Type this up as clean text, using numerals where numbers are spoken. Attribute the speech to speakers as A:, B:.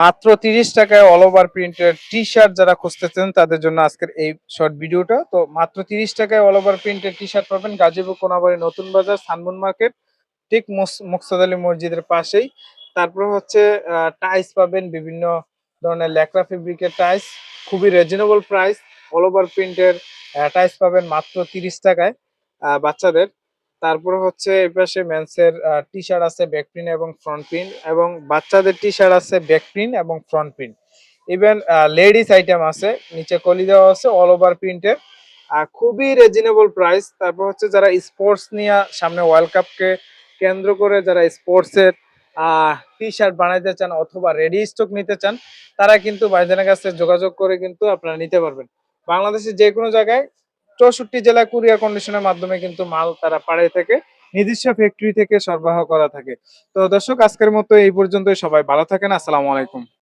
A: মাত্র 30 টাকায় all over প্রিন্টের টি শার্ট যারা খুঁজতেছেন তাদের জন্য আজকের এই শর্ট ভিডিওটা। তো মাত্র 30 টাকায় অল ওভার প্রিন্টের টি শার্ট পাবেন গাজীপুর কোনাবাড়ি নতুন বাজার সানমুন মার্কেট, ঠিক মুকতাদ আলী মসজিদের পাশেই। তারপর হচ্ছে টাইস পাবেন, বিভিন্ন ধরনের ল্যাকড়া ফেব্রিকের টাইস, খুবই রিজনেবল প্রাইস। অল ওভার প্রিন্টের টাইস পাবেন মাত্র 30 টাকায় বাচ্চাদের। তারপরে হচ্ছে এই পাশে মেন্সের টি শার্ট আছে ব্যাক প্রিন্ট এবং ফ্রন্ট প্রিন্ট, এবং বাচ্চাদের টি শার্ট আছে ব্যাক প্রিন্ট এবং front print. Even ladies item আছে, নিচে কলি দেওয়া আছে অল ওভার প্রিন্টের, খুবই রিজনেবল প্রাইস। তারপর হচ্ছে যারা স্পোর্টস নিয়ে সামনে ওয়ার্ল্ড কাপকে কেন্দ্র করে যারা স্পোর্টসের টি শার্ট বানাইতে চান অথবা রেডি স্টক নিতে চান, তারা কিন্তু ভাইজানের কাছে যোগাযোগ করে কিন্তু আপনারা নিতে পারবেন। বাংলাদেশের যে কোনো জায়গায় 64 জেলা কুরিয়ার কন্ডিশনের মাধ্যমে কিন্তু মাল তারা পাড়ায় থেকে নিজস্ব ফ্যাক্টরি থেকে সরবরাহ করা থাকে। তো দর্শক, আজকের মতো এই পর্যন্তই। সবাই ভালো থাকেন। আসসালামু আলাইকুম।